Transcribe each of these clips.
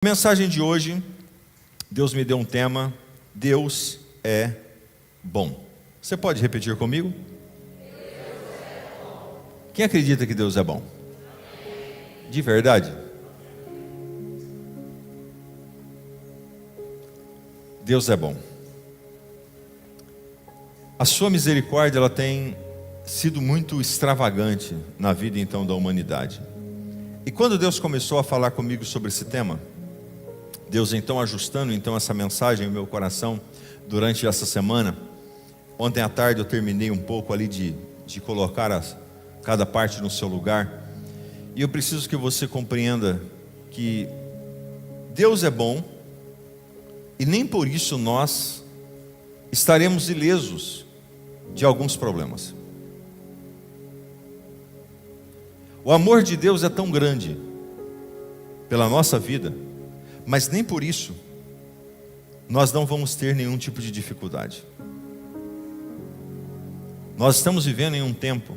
A mensagem de hoje, Deus me deu um tema: Deus é bom. Você pode repetir comigo? Quem acredita que Deus é bom? De verdade? Deus é bom. A sua misericórdia, ela tem sido muito extravagante na vida então da humanidade. E quando Deus começou a falar comigo sobre esse tema, Deus então ajustando então essa mensagem no meu coração durante essa semana. Ontem à tarde eu terminei um pouco ali de colocar cada parte no seu lugar. E eu preciso que você compreenda que Deus é bom e nem por isso nós estaremos ilesos de alguns problemas. O amor de Deus é tão grande pela nossa vida, mas nem por isso nós não vamos ter nenhum tipo de dificuldade. Nós estamos vivendo em um tempo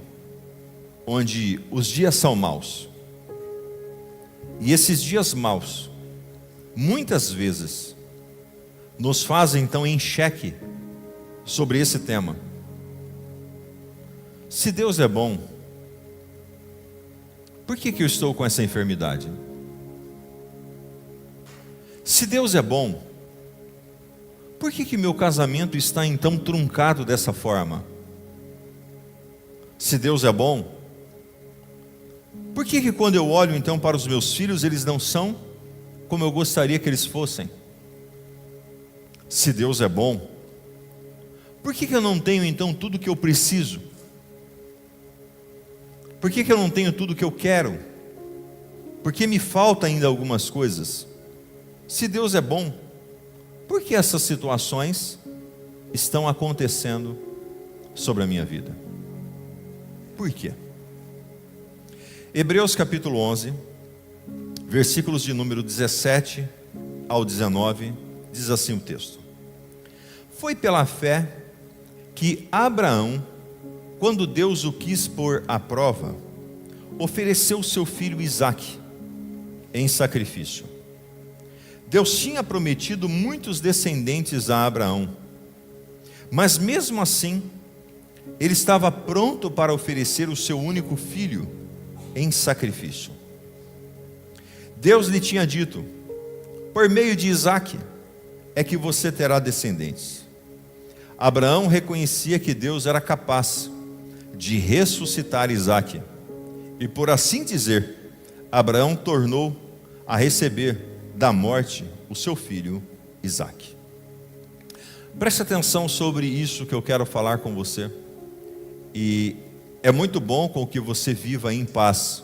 onde os dias são maus. E esses dias maus, muitas vezes, nos fazem então em xeque sobre esse tema. Se Deus é bom, por que eu estou com essa enfermidade? Se Deus é bom, por que meu casamento está então truncado dessa forma? Se Deus é bom, por que quando eu olho então para os meus filhos, eles não são como eu gostaria que eles fossem? Se Deus é bom, por que eu não tenho então tudo que eu preciso? Por que eu não tenho tudo que eu quero? Porque me falta ainda algumas coisas. Se Deus é bom, por que essas situações estão acontecendo sobre a minha vida? Por quê? Hebreus capítulo 11, versículos de número 17 ao 19, diz assim o texto: Foi pela fé que Abraão, quando Deus o quis pôr à prova, ofereceu seu filho Isaque em sacrifício. Deus tinha prometido muitos descendentes a Abraão, mas mesmo assim, ele estava pronto para oferecer o seu único filho em sacrifício. Deus lhe tinha dito: por meio de Isaque é que você terá descendentes. Abraão reconhecia que Deus era capaz de ressuscitar Isaque, e por assim dizer, Abraão tornou a receber da morte o seu filho Isaque. Preste atenção sobre isso que eu quero falar com você. E é muito bom com que você viva em paz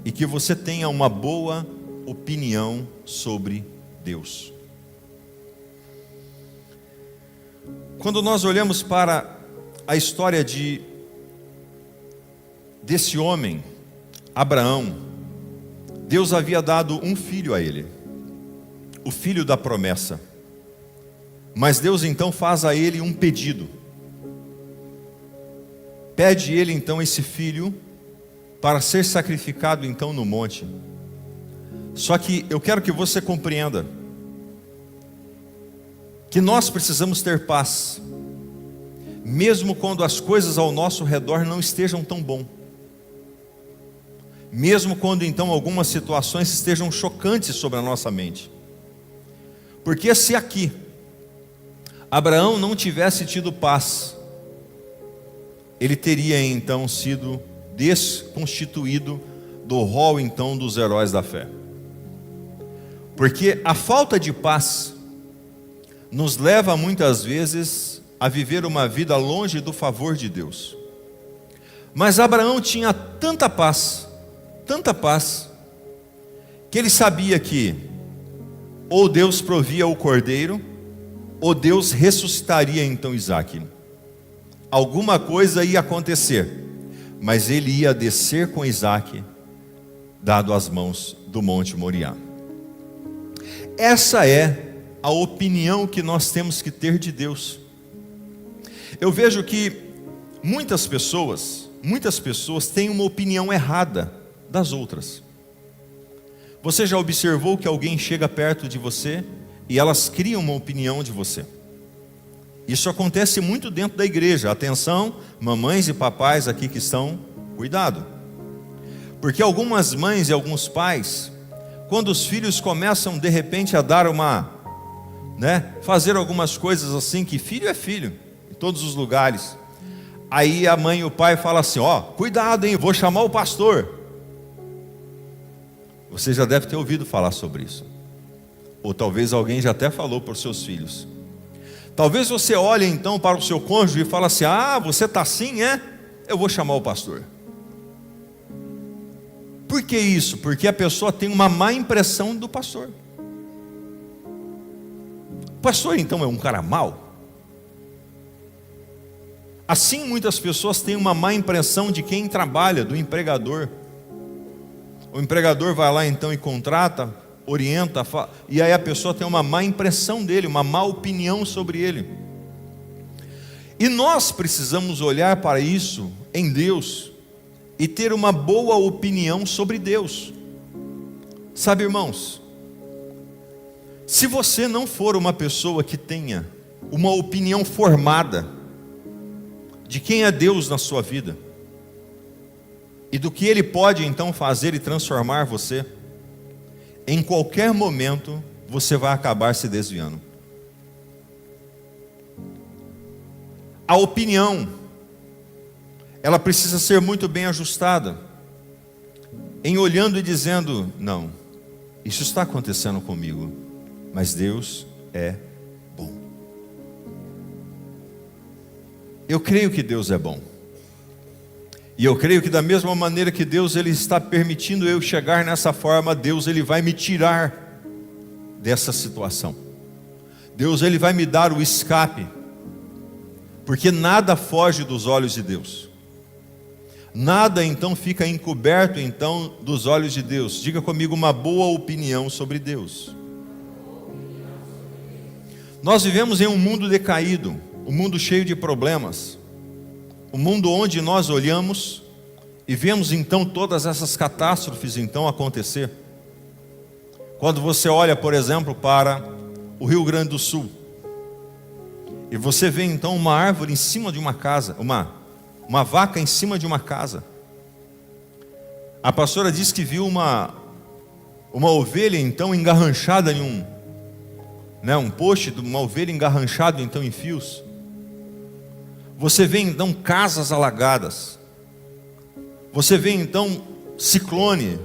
e que você tenha uma boa opinião sobre Deus. Quando nós olhamos para a história desse homem, Abraão, Deus havia dado um filho a ele, o filho da promessa. Mas Deus então faz a ele um pedido. Pede ele então esse filho para ser sacrificado então no monte. Só que eu quero que você compreenda que nós precisamos ter paz, mesmo quando as coisas ao nosso redor não estejam tão bom. Mesmo quando então algumas situações estejam chocantes sobre a nossa mente. Porque se aqui Abraão não tivesse tido paz, ele teria então sido desconstituído do rol então dos heróis da fé. Porque a falta de paz nos leva muitas vezes a viver uma vida longe do favor de Deus. Mas Abraão tinha tanta paz, que ele sabia que ou Deus provia o cordeiro, ou Deus ressuscitaria então Isaque. Alguma coisa ia acontecer, mas ele ia descer com Isaque, dado às mãos do Monte Moriá. Essa é a opinião que nós temos que ter de Deus. Eu vejo que muitas pessoas têm uma opinião errada das outras. Você já observou que alguém chega perto de você e elas criam uma opinião de você? Isso acontece muito dentro da igreja. Atenção, mamães e papais aqui que estão, cuidado. Porque algumas mães e alguns pais, quando os filhos começam de repente a dar fazer algumas coisas assim, que filho é filho, em todos os lugares. Aí a mãe e o pai falam assim, cuidado hein, vou chamar o pastor. Você já deve ter ouvido falar sobre isso. Ou talvez alguém já até falou para os seus filhos. Talvez você olhe então para o seu cônjuge e fale assim, você está assim, é? Eu vou chamar o pastor. Por que isso? Porque a pessoa tem uma má impressão do pastor. O pastor então é um cara mau? Assim muitas pessoas têm uma má impressão de quem trabalha, do empregador. O empregador vai lá então e contrata, orienta, e aí a pessoa tem uma má impressão dele, uma má opinião sobre ele. E nós precisamos olhar para isso em Deus e ter uma boa opinião sobre Deus. Sabe, irmãos, se você não for uma pessoa que tenha uma opinião formada de quem é Deus na sua vida, e do que Ele pode então fazer e transformar você, em qualquer momento você vai acabar se desviando. A opinião, ela precisa ser muito bem ajustada, em olhando e dizendo, não, isso está acontecendo comigo, mas Deus é bom. Eu creio que Deus é bom. E eu creio que da mesma maneira que Deus ele está permitindo eu chegar nessa forma, Deus ele vai me tirar dessa situação. Deus ele vai me dar o escape. Porque nada foge dos olhos de Deus. Nada então fica encoberto então dos olhos de Deus. Diga comigo uma boa opinião sobre Deus. Nós vivemos em um mundo decaído, um mundo cheio de problemas. O mundo onde nós olhamos e vemos então todas essas catástrofes então acontecer. Quando você olha, por exemplo, para o Rio Grande do Sul, e você vê então uma árvore em cima de uma casa, uma vaca em cima de uma casa. A pastora disse que viu uma ovelha então engarranchada em um poste de uma ovelha engarranchada então em fios. Você vê então casas alagadas, você vê então ciclone,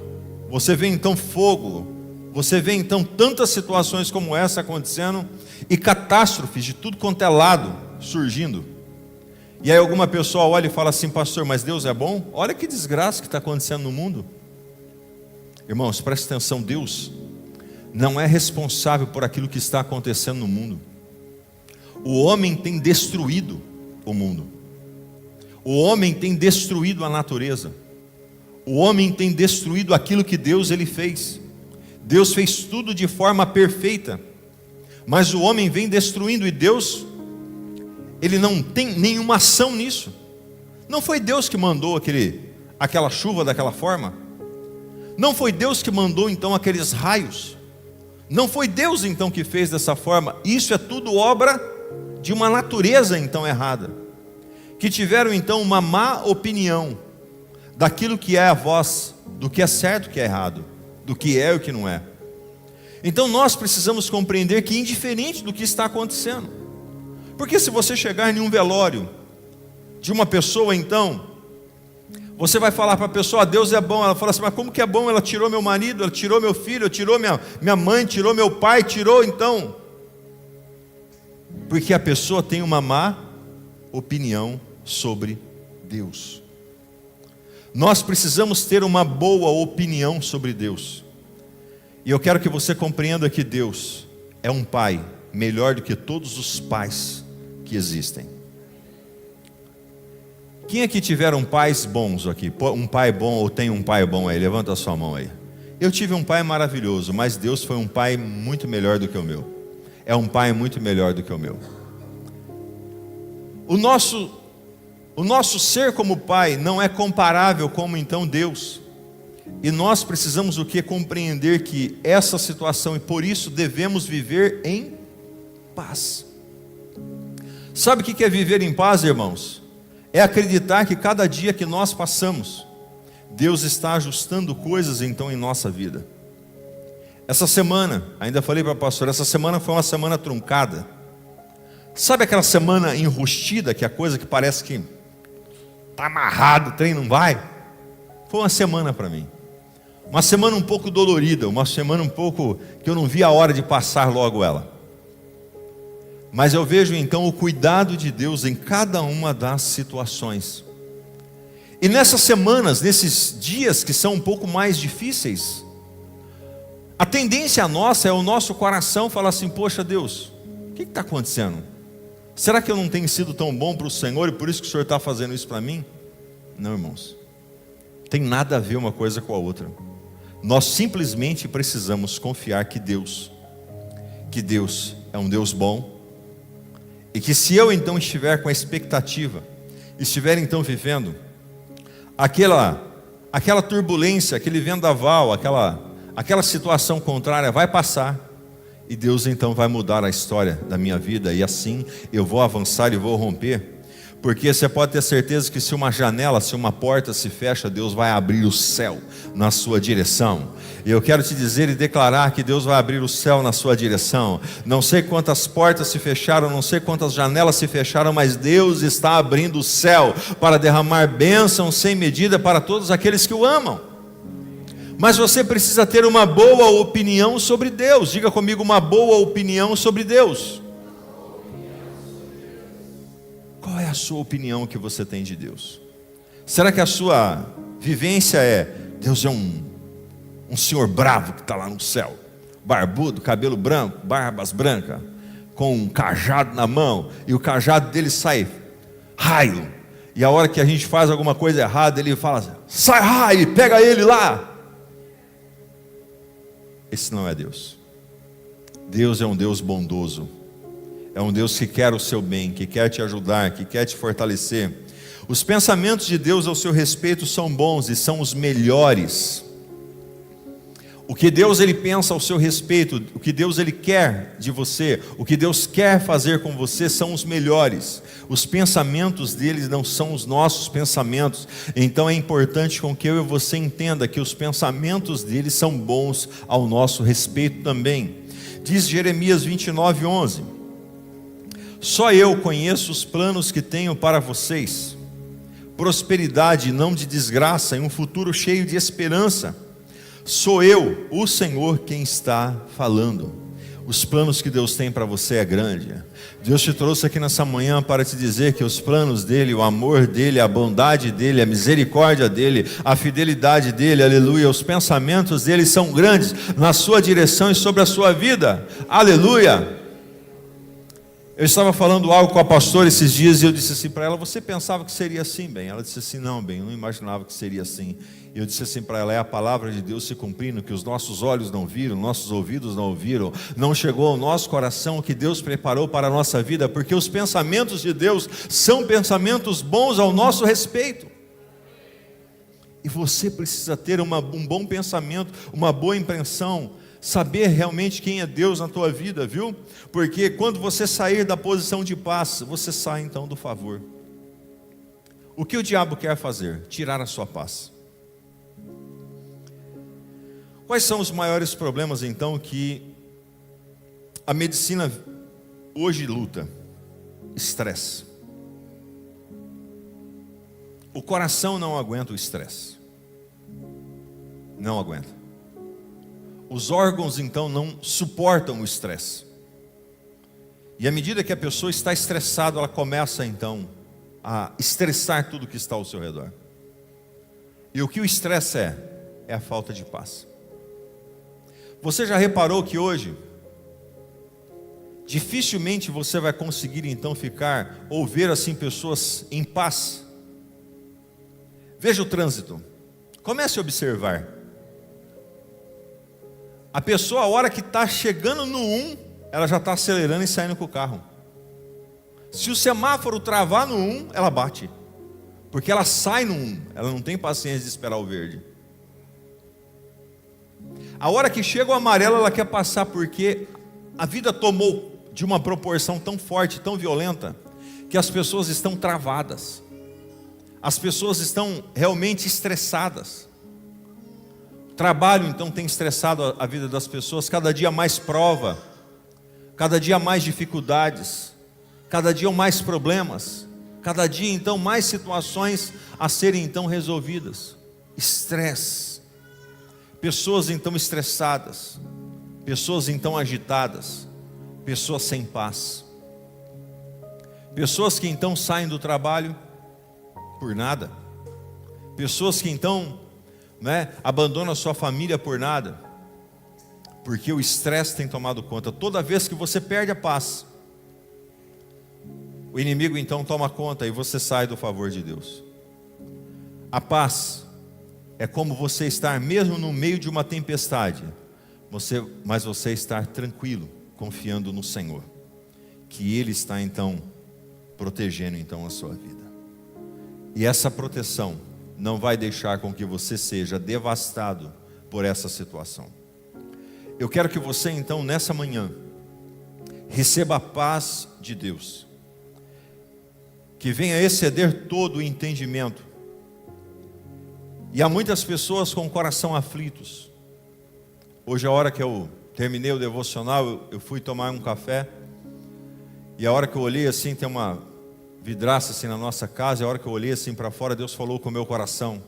você vê então fogo, você vê então tantas situações como essa acontecendo e catástrofes de tudo quanto é lado surgindo. E aí alguma pessoa olha e fala assim, pastor, mas Deus é bom? Olha que desgraça que está acontecendo no mundo. Irmãos, preste atenção, Deus não é responsável por aquilo que está acontecendo no mundo. O homem tem destruído o mundo. O homem tem destruído a natureza. O homem tem destruído aquilo que Deus ele fez. Deus fez tudo de forma perfeita, mas o homem vem destruindo, e Deus ele não tem nenhuma ação nisso. Não foi Deus que mandou aquela chuva daquela forma. Não foi Deus que mandou então aqueles raios. Não foi Deus então que fez dessa forma. Isso é tudo obra de uma natureza então errada, que tiveram então uma má opinião daquilo que é a voz, do que é certo e o que é errado, do que é e o que não é. Então nós precisamos compreender que indiferente do que está acontecendo, porque se você chegar em um velório de uma pessoa, então você vai falar para a pessoa, Deus é bom. Ela fala assim, mas como que é bom? Ela tirou meu marido, ela tirou meu filho, tirou minha mãe, tirou meu pai, tirou então. Porque a pessoa tem uma má opinião sobre Deus. Nós precisamos ter uma boa opinião sobre Deus. E eu quero que você compreenda que Deus é um pai melhor do que todos os pais que existem. Quem aqui tiveram pais bons aqui? Um pai bom ou tem um pai bom aí? Levanta a sua mão aí. Eu tive um pai maravilhoso, mas Deus foi um pai muito melhor do que o meu. É um pai muito melhor do que o meu. O nosso ser como pai não é comparável como então Deus. E nós precisamos o que? Compreender que essa situação, e por isso devemos viver em paz. Sabe o que é viver em paz, irmãos? É acreditar que cada dia que nós passamos, Deus está ajustando coisas então em nossa vida. Essa semana, ainda falei para a pastora, essa semana foi uma semana truncada. Sabe aquela semana enrustida, que é a coisa que parece que está amarrado, o trem não vai? Foi uma semana para mim. Uma semana um pouco dolorida, uma semana um pouco que eu não vi a hora de passar logo ela. Mas eu vejo então o cuidado de Deus em cada uma das situações. E nessas semanas, nesses dias que são um pouco mais difíceis, a tendência nossa é o nosso coração falar assim: poxa Deus, o que está acontecendo? Será que eu não tenho sido tão bom para o Senhor e por isso que o Senhor está fazendo isso para mim? Não, irmãos, tem nada a ver uma coisa com a outra. Nós simplesmente precisamos confiar que Deus é um Deus bom, e que se eu então estiver com a expectativa, estiver então vivendo aquela turbulência, aquele vendaval, aquela situação contrária vai passar, e Deus então vai mudar a história da minha vida, e assim eu vou avançar e vou romper. Porque você pode ter certeza que se uma janela, se uma porta se fecha, Deus vai abrir o céu na sua direção. E eu quero te dizer e declarar que Deus vai abrir o céu na sua direção. Não sei quantas portas se fecharam, não sei quantas janelas se fecharam, mas Deus está abrindo o céu para derramar bênção sem medida para todos aqueles que o amam. Mas você precisa ter uma boa opinião sobre Deus. Diga comigo, uma boa opinião sobre Deus. Qual é a sua opinião que você tem de Deus? Será que a sua vivência é: Deus é um senhor bravo que está lá no céu, barbudo, cabelo branco, barbas brancas, com um cajado na mão, e o cajado dele sai raio, e a hora que a gente faz alguma coisa errada, ele fala assim: sai raio, pega ele lá. Esse não é Deus. Deus é um Deus bondoso. É um Deus que quer o seu bem, que quer te ajudar, que quer te fortalecer. Os pensamentos de Deus ao seu respeito são bons e são os melhores. O que Deus ele pensa ao seu respeito, o que Deus ele quer de você, o que Deus quer fazer com você são os melhores. Os pensamentos deles não são os nossos pensamentos. Então é importante com que eu e você entenda que os pensamentos deles são bons ao nosso respeito também. Diz Jeremias 29:11: só eu conheço os planos que tenho para vocês, prosperidade e não de desgraça, e um futuro cheio de esperança. Sou eu, o Senhor, quem está falando. Os planos que Deus tem para você é grande. Deus te trouxe aqui nessa manhã para te dizer que os planos dele, o amor dele, a bondade dele, a misericórdia dele, a fidelidade dele, aleluia, os pensamentos dele são grandes na sua direção e sobre a sua vida, aleluia. Eu estava falando algo com a pastora esses dias e eu disse assim para ela: você pensava que seria assim, bem? Ela disse assim: não, bem, eu não imaginava que seria assim. E eu disse assim para ela: é a palavra de Deus se cumprindo, que os nossos olhos não viram, nossos ouvidos não ouviram, não chegou ao nosso coração o que Deus preparou para a nossa vida, porque os pensamentos de Deus são pensamentos bons ao nosso respeito. E você precisa ter um bom pensamento, uma boa impressão, saber realmente quem é Deus na tua vida, viu? Porque quando você sair da posição de paz, você sai então do favor. O que o diabo quer fazer? Tirar a sua paz. Quais são os maiores problemas então que a medicina hoje luta? Estresse. O coração não aguenta o estresse. Não aguenta. Os órgãos então não suportam o estresse. E à medida que a pessoa está estressada, ela começa então a estressar tudo que está ao seu redor. E o que o estresse é a falta de paz. Você já reparou que hoje dificilmente você vai conseguir então ficar ou ver assim pessoas em paz? Veja o trânsito. Comece a observar. A pessoa, a hora que está chegando no 1, ela já está acelerando e saindo com o carro. Se o semáforo travar no 1, ela bate. Porque ela sai no 1, ela não tem paciência de esperar o verde. A hora que chega o amarelo, ela quer passar, porque a vida tomou de uma proporção tão forte, tão violenta, que as pessoas estão travadas. As pessoas estão realmente estressadas. O trabalho então tem estressado a vida das pessoas, cada dia mais prova, cada dia mais dificuldades, cada dia mais problemas, cada dia então mais situações a serem então resolvidas. Estresse. Pessoas então estressadas, pessoas então agitadas, pessoas sem paz. Pessoas que então saem do trabalho por nada. Pessoas que então, abandonam a sua família por nada. Porque o estresse tem tomado conta. Toda vez que você perde a paz, o inimigo então toma conta e você sai do favor de Deus. A paz é como você estar mesmo no meio de uma tempestade, mas você estar tranquilo, confiando no Senhor, que Ele está então protegendo então a sua vida. E essa proteção não vai deixar com que você seja devastado por essa situação. Eu quero que você então nessa manhã receba a paz de Deus, que venha exceder todo o entendimento. E há muitas pessoas com o coração aflitos. Hoje, a hora que eu terminei o devocional, eu fui tomar um café. E a hora que eu olhei assim, tem uma vidraça assim na nossa casa. E a hora que eu olhei assim para fora, Deus falou com o meu coração: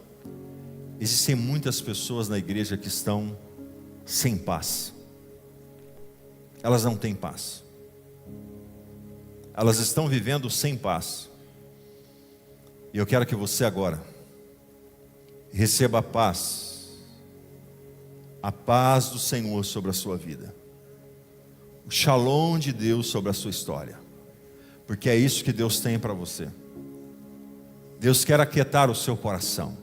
existem muitas pessoas na igreja que estão sem paz. Elas não têm paz. Elas estão vivendo sem paz. E eu quero que você agora receba a paz do Senhor sobre a sua vida, o shalom de Deus sobre a sua história, porque é isso que Deus tem para você. Deus quer aquietar o seu coração.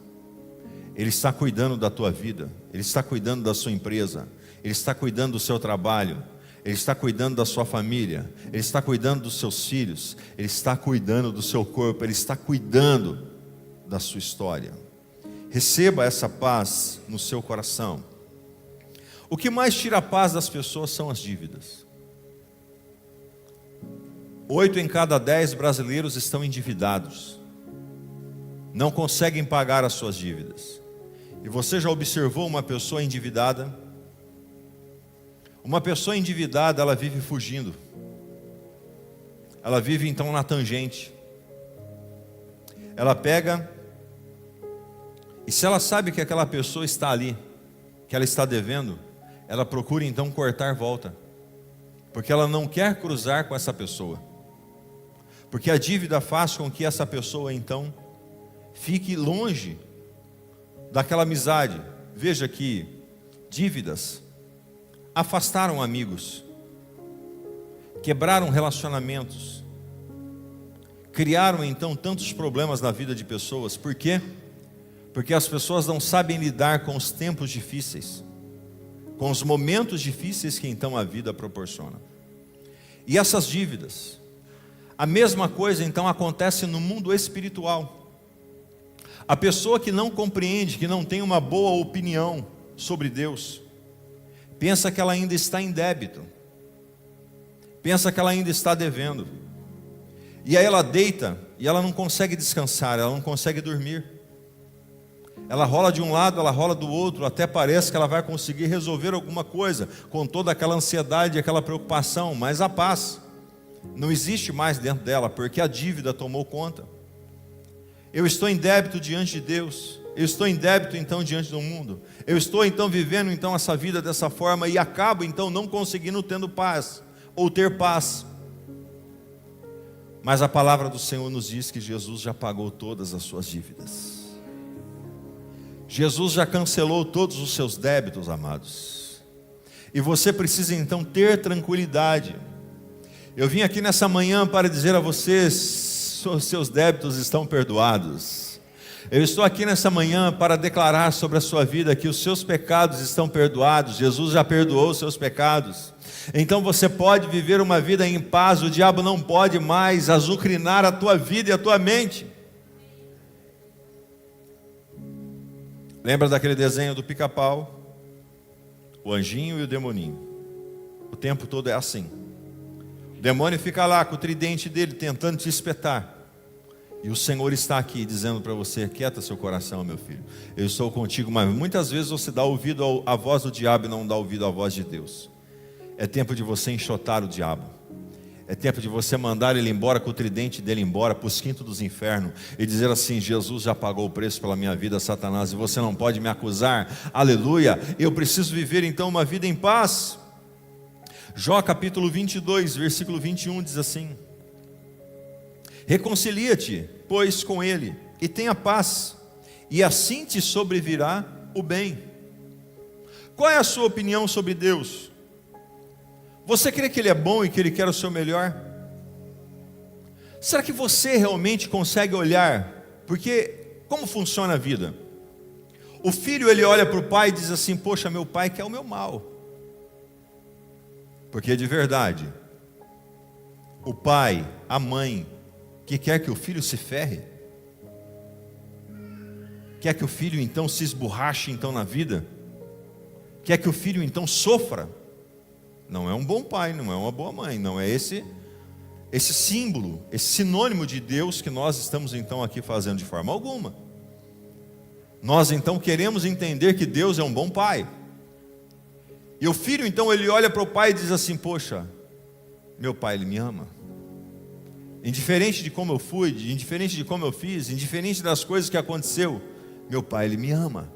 Ele está cuidando da tua vida, Ele está cuidando da sua empresa, Ele está cuidando do seu trabalho, Ele está cuidando da sua família, Ele está cuidando dos seus filhos, Ele está cuidando do seu corpo, Ele está cuidando da sua história. Receba essa paz no seu coração. O que mais tira a paz das pessoas são as dívidas. 8 em cada 10 brasileiros estão endividados, não conseguem pagar as suas dívidas. E você já observou uma pessoa endividada? Uma pessoa endividada, ela vive fugindo. Ela vive então na tangente. Ela pega, e se ela sabe que aquela pessoa está ali, que ela está devendo, ela procura então cortar volta, porque ela não quer cruzar com essa pessoa, porque a dívida faz com que essa pessoa então fique longe daquela amizade. Veja que dívidas afastaram amigos, quebraram relacionamentos, criaram então tantos problemas na vida de pessoas. Por quê? Porque as pessoas não sabem lidar com os tempos difíceis, com os momentos difíceis que então a vida proporciona. E essas dívidas, a mesma coisa então acontece no mundo espiritual. A pessoa que não compreende, que não tem uma boa opinião sobre Deus, pensa que ela ainda está em débito, pensa que ela ainda está devendo, e aí ela deita e ela não consegue descansar, ela não consegue dormir. Ela rola de um lado, ela rola do outro, até parece que ela vai conseguir resolver alguma coisa, com toda aquela ansiedade, aquela preocupação, mas a paz não existe mais dentro dela, porque a dívida tomou conta. Eu estou em débito diante de Deus, eu estou em débito então diante do mundo, eu estou então vivendo então essa vida dessa forma, e acabo então não conseguindo tendo paz, ou ter paz. Mas a palavra do Senhor nos diz que Jesus já pagou todas as suas dívidas. Jesus já cancelou todos os seus débitos, amados. E você precisa então ter tranquilidade. Eu vim aqui nessa manhã para dizer a vocês: os seus débitos estão perdoados. Eu estou aqui nessa manhã para declarar sobre a sua vida que os seus pecados estão perdoados. Jesus já perdoou os seus pecados. Então você pode viver uma vida em paz. O diabo não pode mais azucrinar a tua vida e a tua mente. Lembra daquele desenho do Pica-Pau? o anjinho e o demoninho. O tempo todo é assim. O demônio fica lá com o tridente dele tentando te espetar. E o Senhor está aqui dizendo para você: quieta seu coração, meu filho, eu estou contigo. Mas muitas vezes você dá ouvido à voz do diabo e não dá ouvido à voz de Deus. É tempo de você enxotar o diabo. É tempo de você mandar ele embora, com o tridente dele embora, para os quintos dos infernos, e dizer assim: Jesus já pagou o preço pela minha vida, Satanás, e você não pode me acusar. Aleluia. Eu preciso viver então uma vida em paz. Jó capítulo 22, versículo 21 diz assim: reconcilia-te, pois, com ele, e tenha paz, e assim te sobrevirá o bem. Qual é a sua opinião sobre Deus? Você crê que Ele é bom e que Ele quer o seu melhor? Será que você realmente consegue olhar? Porque como funciona a vida? O filho, ele olha para o pai e diz assim: poxa, meu pai quer o meu mal. Porque de verdade, o pai, a mãe, que quer que o filho se ferre, quer que o filho então se esborrache então na vida, quer que o filho então sofra, não é um bom pai, não é uma boa mãe, não é esse símbolo, esse sinônimo de Deus que nós estamos então aqui fazendo de forma alguma. Nós então queremos entender que Deus é um bom pai, e o filho então ele olha para o pai e diz assim: poxa, meu pai, ele me ama. Indiferente de como eu fui, indiferente de como eu fiz, indiferente das coisas que aconteceu, meu pai, ele me ama.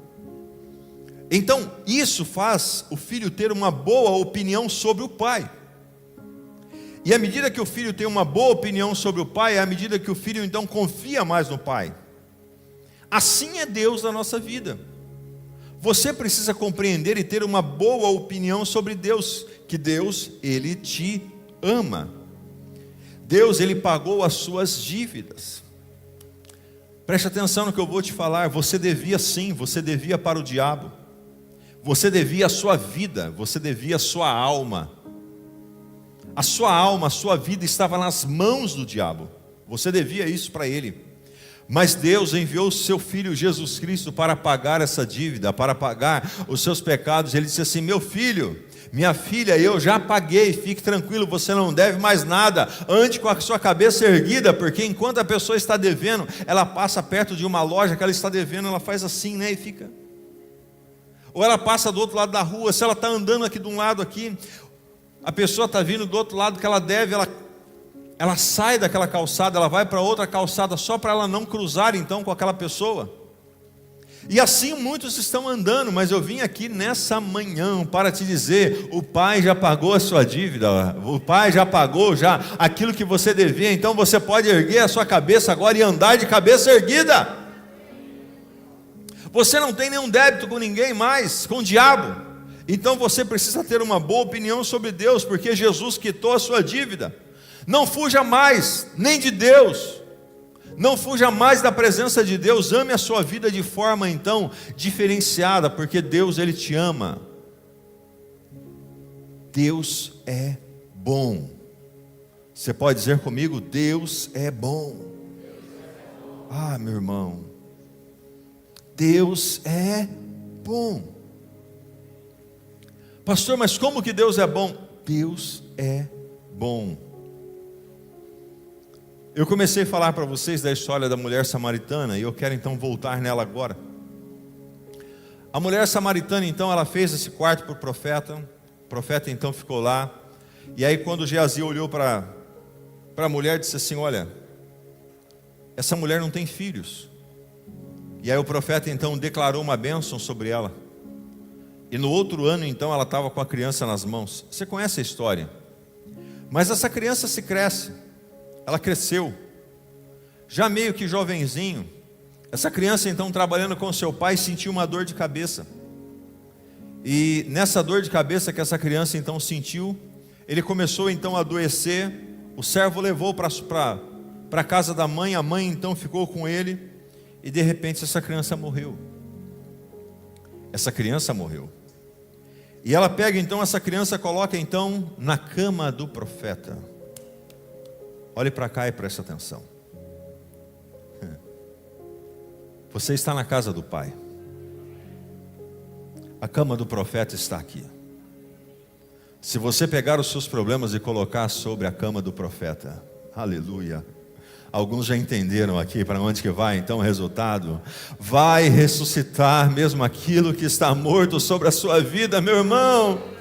Então, isso faz o filho ter uma boa opinião sobre o pai. E à medida que o filho tem uma boa opinião sobre o pai, é à medida que o filho então confia mais no pai. Assim é Deus na nossa vida. Você precisa compreender e ter uma boa opinião sobre Deus, que Deus, Ele te ama. Deus, Ele pagou as suas dívidas. Preste atenção no que eu vou te falar. Você devia sim, você devia para o diabo. Você devia a sua vida, você devia a sua alma. A sua alma, a sua vida estava nas mãos do diabo. Você devia isso para ele. Mas Deus enviou o seu Filho Jesus Cristo para pagar essa dívida, para pagar os seus pecados. Ele disse assim: meu filho, minha filha, eu já paguei, fique tranquilo, você não deve mais nada. Ande com a sua cabeça erguida, porque enquanto a pessoa está devendo, ela passa perto de uma loja que ela está devendo, ela faz assim, né, e fica. Ou ela passa do outro lado da rua, se ela está andando aqui de um lado aqui, a pessoa está vindo do outro lado que ela deve, ela sai daquela calçada, ela vai para outra calçada só para ela não cruzar então com aquela pessoa. E assim muitos estão andando, mas eu vim aqui nessa manhã para te dizer: o Pai já pagou a sua dívida, o Pai já pagou já aquilo que você devia, então você pode erguer a sua cabeça agora e andar de cabeça erguida. Você não tem nenhum débito com ninguém mais, com o diabo. Então você precisa ter uma boa opinião sobre Deus, porque Jesus quitou a sua dívida. Não fuja mais, nem de Deus. Não fuja mais da presença de Deus. Ame a sua vida de forma então diferenciada, porque Deus, Ele te ama. Deus é bom. Você pode dizer comigo: Deus é bom. Ah, meu irmão, Deus é bom. Pastor, mas como que Deus é bom? Deus é bom. Eu comecei a falar para vocês da história da mulher samaritana, e eu quero então voltar nela agora. A mulher samaritana então, ela fez esse quarto para o profeta então ficou lá, e aí quando Geazi olhou para a mulher, disse assim: olha, essa mulher não tem filhos. E aí o profeta então declarou uma bênção sobre ela, e no outro ano então ela estava com a criança nas mãos. Você conhece a história? Mas essa criança ela cresceu, já meio que jovenzinho. Essa criança então, trabalhando com seu pai, sentiu uma dor de cabeça, e nessa dor de cabeça que essa criança então sentiu, ele começou então a adoecer. O servo levou para a casa da mãe, a mãe então ficou com ele, e de repente essa criança morreu. E ela pega então essa criança, coloca então na cama do profeta. Olhe para cá e preste atenção. Você está na casa do Pai. A cama do profeta está aqui. Se você pegar os seus problemas e colocar sobre a cama do profeta, aleluia. Alguns já entenderam aqui para onde que vai então o resultado. Vai ressuscitar mesmo aquilo que está morto sobre a sua vida, meu irmão.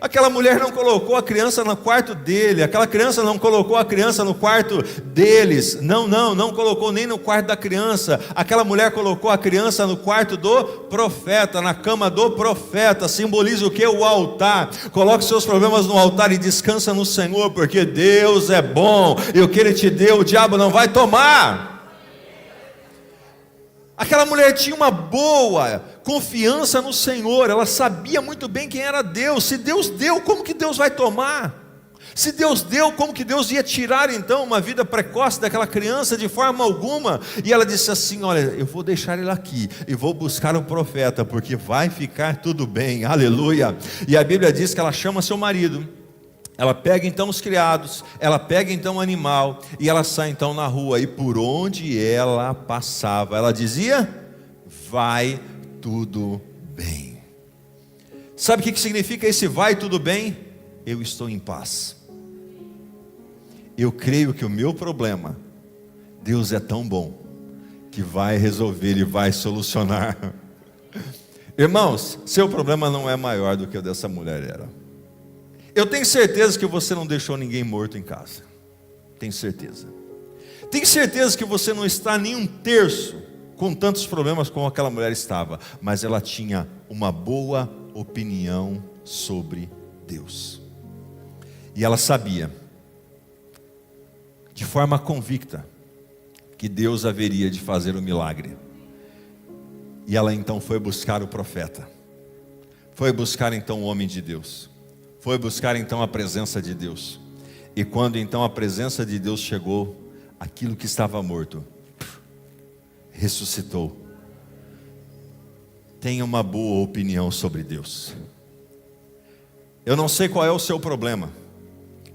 Aquela mulher não colocou a criança no quarto dele, aquela criança não colocou a criança no quarto deles, não colocou nem no quarto da criança. Aquela mulher colocou a criança no quarto do profeta, na cama do profeta. Simboliza o que? O altar. Coloque seus problemas no altar e descansa no Senhor, porque Deus é bom, e o que Ele te deu, o diabo não vai tomar. Aquela mulher tinha uma boa confiança no Senhor, ela sabia muito bem quem era Deus. Se Deus deu, como que Deus vai tomar? Se Deus deu, como que Deus ia tirar então uma vida precoce daquela criança? De forma alguma. E ela disse assim: olha, eu vou deixar ele aqui e vou buscar um profeta, porque vai ficar tudo bem, aleluia. E a Bíblia diz que ela chama seu marido. Ela pega então os criados, ela pega então o animal, e ela sai então na rua, e por onde ela passava, ela dizia: vai tudo bem. Sabe o que significa esse vai tudo bem? Eu estou em paz. Eu creio que o meu problema, Deus é tão bom, que vai resolver e vai solucionar. Irmãos, seu problema não é maior do que o dessa mulher era. Eu tenho certeza que você não deixou ninguém morto em casa. Tenho certeza. Tenho certeza que você não está nem um terço com tantos problemas como aquela mulher estava. Mas ela tinha uma boa opinião sobre Deus. E ela sabia, de forma convicta, que Deus haveria de fazer o milagre. E ela então foi buscar o profeta. Foi buscar então o homem de Deus. Foi buscar então a presença de Deus. E quando então a presença de Deus chegou, aquilo que estava morto ressuscitou. Tenha uma boa opinião sobre Deus. Eu não sei qual é o seu problema.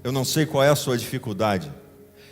Eu não sei qual é a sua dificuldade.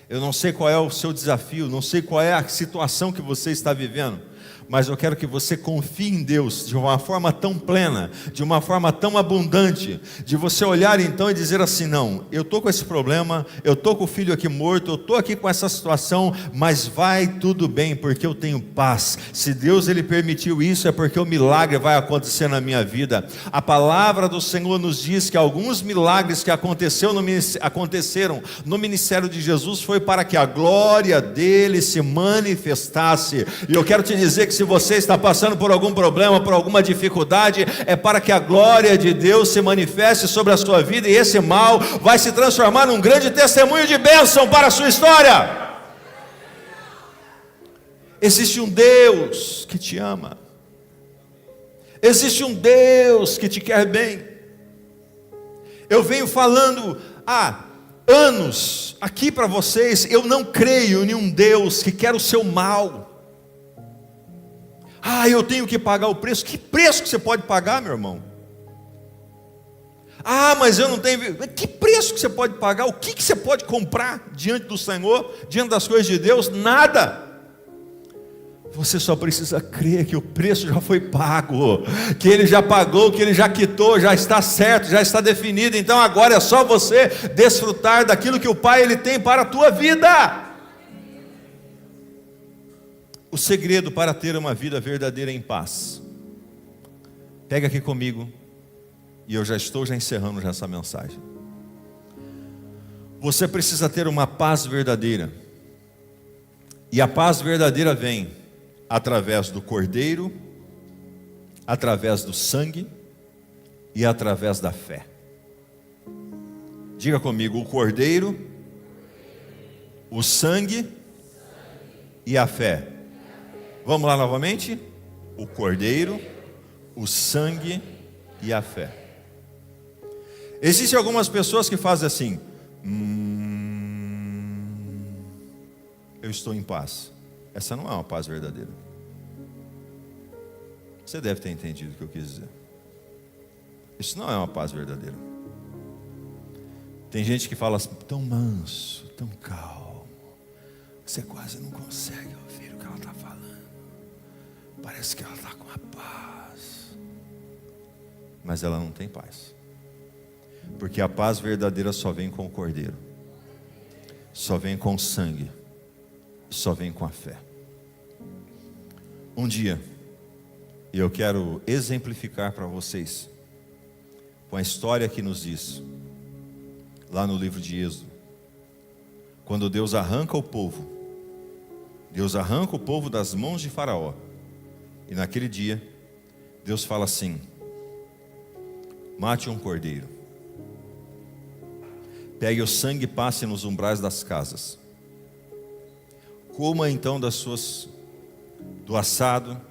Eu não sei qual é o seu desafio. Não sei qual é a situação que você está vivendo. Mas eu quero que você confie em Deus de uma forma tão plena, de uma forma tão abundante, de você olhar então e dizer assim: não, eu estou com esse problema, eu estou com o filho aqui morto, eu estou aqui com essa situação, mas vai tudo bem, porque eu tenho paz. Se Deus ele permitiu isso, é porque o milagre vai acontecer na minha vida. A palavra do Senhor nos diz que alguns milagres que aconteceram no ministério de Jesus foi para que a glória dele se manifestasse. E eu quero te dizer que se você está passando por algum problema, por alguma dificuldade, é para que a glória de Deus se manifeste sobre a sua vida, e esse mal vai se transformar num grande testemunho de bênção para a sua história. Existe um Deus que te ama. Existe um Deus que te quer bem. Eu venho falando há anos aqui para vocês, eu não creio em um Deus que quer o seu mal. Eu tenho que pagar o preço. Que preço que você pode pagar, meu irmão? Mas eu não tenho. Que preço que você pode pagar? O que você pode comprar diante do Senhor, diante das coisas de Deus? Nada. Você só precisa crer que o preço já foi pago, que Ele já pagou, que Ele já quitou, já está certo, já está definido. Então agora é só você desfrutar daquilo que o Pai Ele tem para a tua vida. O segredo para ter uma vida verdadeira em paz. Pega aqui comigo, e eu já estou encerrando essa mensagem. Você precisa ter uma paz verdadeira. E a paz verdadeira vem através do Cordeiro, através do sangue e através da fé. Diga comigo: o Cordeiro, o sangue e a fé. Vamos lá novamente? O Cordeiro, o sangue e a fé. Existem algumas pessoas que fazem assim: eu estou em paz. Essa não é uma paz verdadeira. Você deve ter entendido o que eu quis dizer. Isso não é uma paz verdadeira. Tem gente que fala assim, tão manso, tão calmo, você quase não consegue ouvir o que ela está falando. Parece que ela está com a paz, mas ela não tem paz. Porque a paz verdadeira só vem com o Cordeiro, só vem com o sangue, só vem com a fé. Um dia, e eu quero exemplificar para vocês, com a história que nos diz, lá no livro de Êxodo, quando Deus arranca o povo das mãos de Faraó, e naquele dia, Deus fala assim: mate um cordeiro, pegue o sangue e passe nos umbrais das casas, coma então do assado,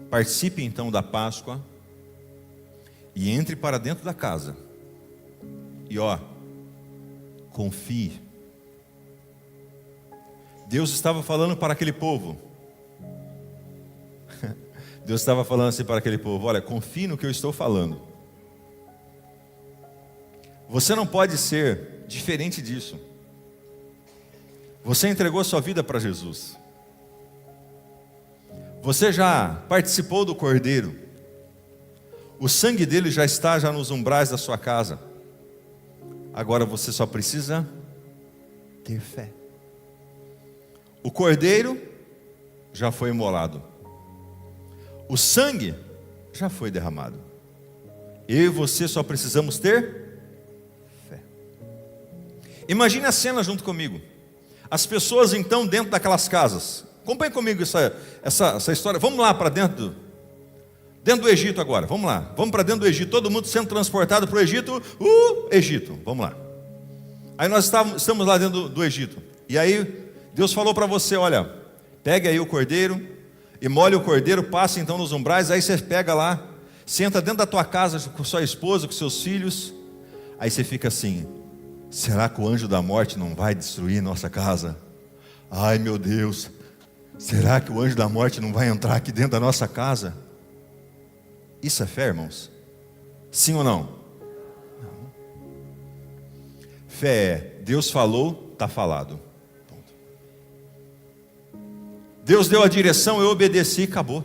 participe então da Páscoa, e entre para dentro da casa, e confie. Deus estava falando para aquele povo, Deus estava falando assim para aquele povo: olha, confie no que eu estou falando. Você não pode ser diferente disso. Você entregou sua vida para Jesus. Você já participou do Cordeiro. O sangue dele já está nos umbrais da sua casa. Agora você só precisa ter fé. O Cordeiro já foi imolado. O sangue já foi derramado. Eu e você só precisamos ter fé. Imagine a cena junto comigo. As pessoas então dentro daquelas casas. Acompanhe comigo essa história. Vamos lá para dentro do Egito agora. Vamos lá. Vamos para dentro do Egito. Todo mundo sendo transportado para o Egito. Egito. Vamos lá. Aí nós estamos lá dentro do Egito. E aí Deus falou para você: olha, pegue aí o cordeiro e molhe o cordeiro, passe então nos umbrais. Aí você pega lá, senta dentro da tua casa com sua esposa, com seus filhos. Aí você fica assim: será que o anjo da morte não vai destruir nossa casa? Ai meu Deus, será que o anjo da morte não vai entrar aqui dentro da nossa casa? Isso é fé, irmãos? Sim ou não? Não. Fé é: Deus falou, está falado. Ponto. Deus deu a direção, eu obedeci e acabou.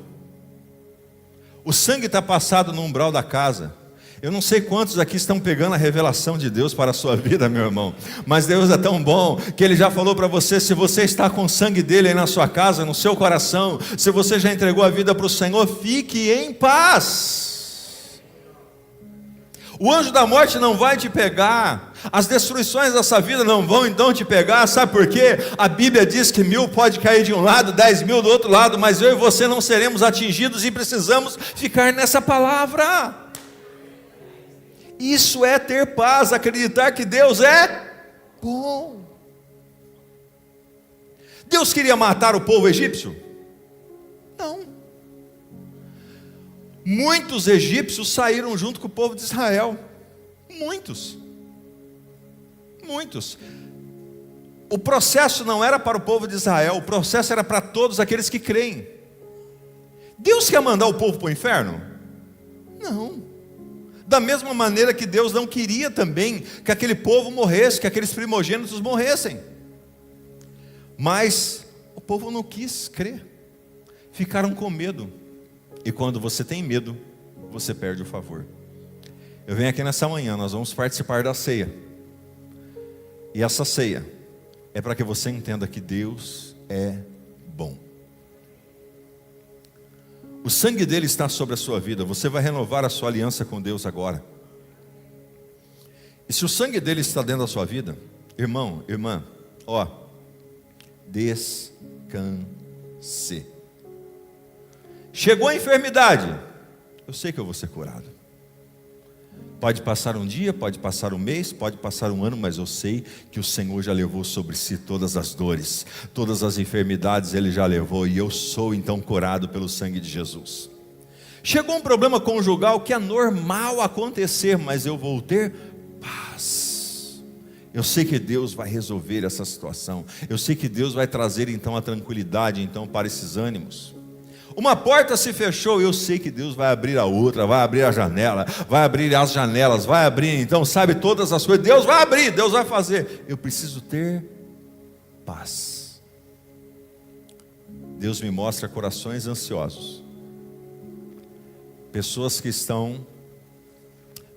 O sangue está passado no umbral da casa. Eu não sei quantos aqui estão pegando a revelação de Deus para a sua vida, meu irmão. Mas Deus é tão bom que Ele já falou para você: se você está com o sangue dele aí na sua casa, no seu coração, se você já entregou a vida para o Senhor, fique em paz. O anjo da morte não vai te pegar. As destruições dessa vida não vão então te pegar. Sabe por quê? A Bíblia diz que 1000 pode cair de um lado, 10.000 do outro lado, mas eu e você não seremos atingidos, e precisamos ficar nessa palavra. Isso é ter paz, acreditar que Deus é bom. Deus queria matar o povo egípcio? Não. Muitos egípcios saíram junto com o povo de Israel. Muitos. O processo não era para o povo de Israel, o processo era para todos aqueles que creem. Deus quer mandar o povo para o inferno? Não. Da mesma maneira que Deus não queria também que aquele povo morresse, que aqueles primogênitos morressem. Mas o povo não quis crer, ficaram com medo. E quando você tem medo, você perde o favor. Eu venho aqui nessa manhã, nós vamos participar da ceia. E essa ceia é para que você entenda que Deus é bom. O sangue dele está sobre a sua vida. Você vai renovar a sua aliança com Deus agora. E se o sangue dele está dentro da sua vida, irmão, irmã, descanse. Chegou a enfermidade, eu sei que eu vou ser curado. Pode passar um dia, pode passar um mês, pode passar um ano, mas eu sei que o Senhor já levou sobre si todas as dores, todas as enfermidades Ele já levou, e eu sou então curado pelo sangue de Jesus. Chegou um problema conjugal que é normal acontecer, mas eu vou ter paz. Eu sei que Deus vai resolver essa situação, eu sei que Deus vai trazer então a tranquilidade então para esses ânimos. Uma porta se fechou, eu sei que Deus vai abrir a outra, vai abrir a janela, vai abrir as janelas, vai abrir, então sabe, todas as coisas, Deus vai abrir, Deus vai fazer. Eu preciso ter paz. Deus me mostra corações ansiosos, pessoas que estão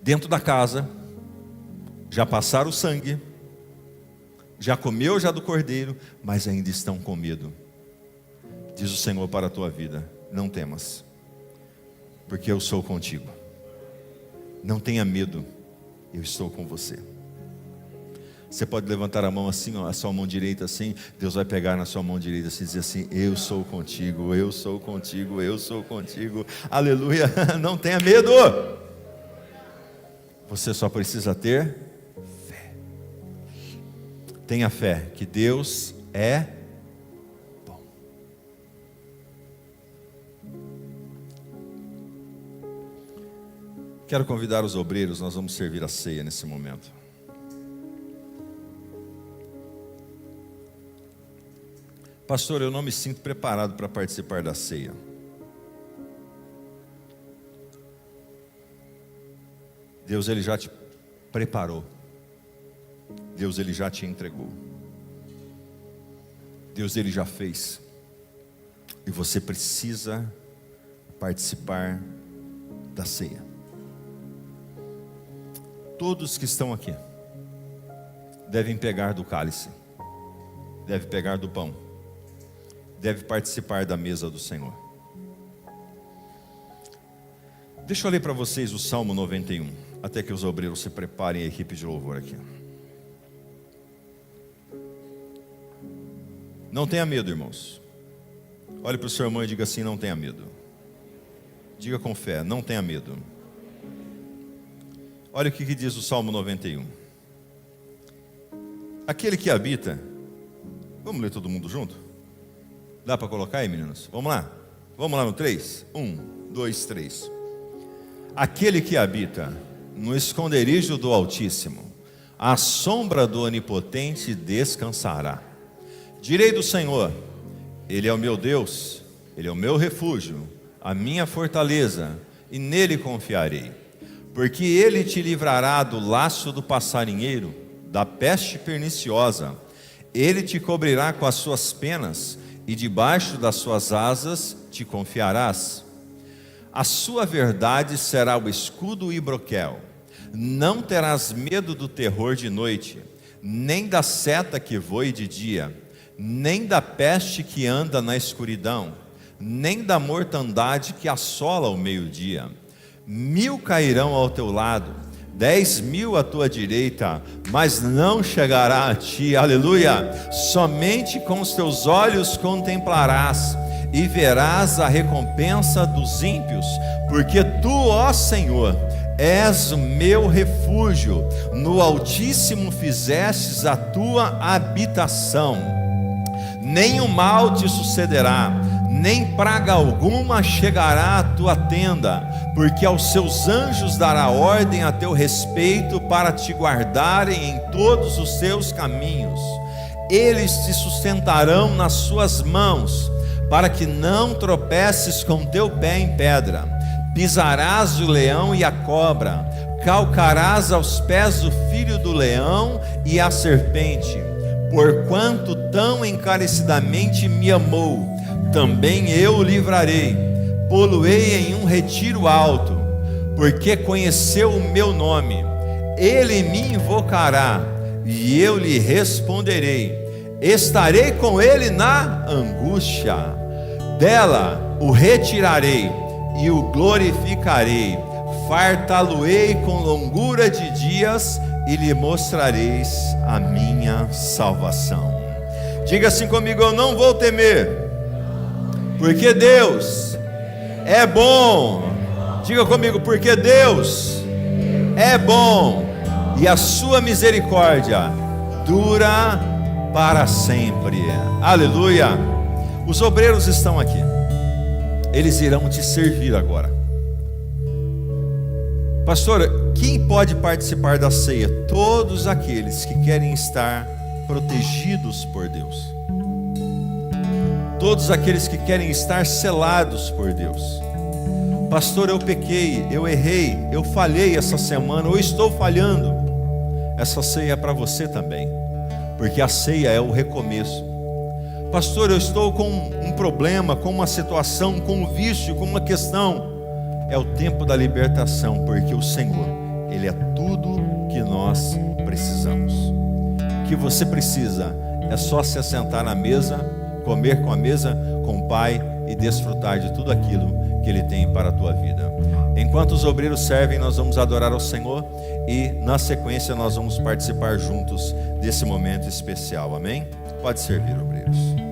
dentro da casa, já passaram o sangue, já comeu já do cordeiro, mas ainda estão com medo. Diz o Senhor para a tua vida: não temas, porque eu sou contigo. Não tenha medo, eu estou com você. Você pode levantar a mão assim, ó, a sua mão direita assim. Deus vai pegar na sua mão direita assim e dizer assim: eu sou contigo, eu sou contigo, eu sou contigo. Aleluia. Não tenha medo. Você só precisa ter fé. Tenha fé que Deus é bom. Quero convidar os obreiros, nós vamos servir a ceia nesse momento. Pastor, eu não me sinto preparado para participar da ceia. Deus, Ele já te preparou. Deus, Ele já te entregou. Deus, Ele já fez. E você precisa participar da ceia. Todos que estão aqui devem pegar do cálice, devem pegar do pão, deve participar da mesa do Senhor. Deixa eu ler para vocês o Salmo 91, até que os obreiros se preparem, a equipe de louvor aqui. Não tenha medo, irmãos. Olhe para o seu irmão e diga assim: não tenha medo. Diga com fé: não tenha medo. Olha o que diz o Salmo 91. Aquele que habita, vamos ler todo mundo junto? Dá para colocar aí, meninos? Vamos lá? Vamos lá no 3? 1, 2, 3. Aquele que habita no esconderijo do Altíssimo, à sombra do Onipotente descansará. Direi do Senhor: Ele é o meu Deus, Ele é o meu refúgio, a minha fortaleza, e nele confiarei. Porque Ele te livrará do laço do passarinheiro, da peste perniciosa. Ele te cobrirá com as suas penas, e debaixo das suas asas te confiarás. A sua verdade será o escudo e broquel. Não terás medo do terror de noite, nem da seta que voe de dia, nem da peste que anda na escuridão, nem da mortandade que assola ao meio-dia. 1000 cairão ao teu lado, 10.000 à tua direita, mas não chegará a ti. Aleluia. Somente com os teus olhos contemplarás e verás a recompensa dos ímpios, porque tu, ó Senhor, és o meu refúgio, no Altíssimo fizestes a tua habitação. Nenhum mal te sucederá, nem praga alguma chegará à tua tenda, porque aos seus anjos dará ordem a teu respeito para te guardarem em todos os seus caminhos. Eles te sustentarão nas suas mãos, para que não tropeces com teu pé em pedra. Pisarás o leão e a cobra, calcarás aos pés o filho do leão e a serpente. Porquanto tão encarecidamente me amou, também eu o livrarei, pô-lo-ei em um retiro alto, porque conheceu o meu nome. Ele me invocará, e eu lhe responderei. Estarei com ele na angústia, dela o retirarei e o glorificarei. Fartá-lo-ei com longura de dias e lhe mostrareis a minha salvação. Diga assim comigo: eu não vou temer, porque Deus é bom. Diga comigo: porque Deus é bom e a sua misericórdia dura para sempre. Aleluia. Os obreiros estão aqui, eles irão te servir agora. Pastor, quem pode participar da ceia? Todos aqueles que querem estar protegidos por Deus, todos aqueles que querem estar selados por Deus. Pastor, eu pequei, eu errei, eu falhei essa semana, ou estou falhando. Essa ceia é para você também, porque a ceia é o recomeço. Pastor, eu estou com um problema, com uma situação, com um vício, com uma questão. É o tempo da libertação, porque o Senhor, Ele é tudo que nós precisamos. O que você precisa é só se assentar na mesa, comer com a mesa com o Pai e desfrutar de tudo aquilo que Ele tem para a tua vida. Enquanto os obreiros servem, nós vamos adorar ao Senhor e na sequência nós vamos participar juntos desse momento especial, amém? Pode servir, obreiros.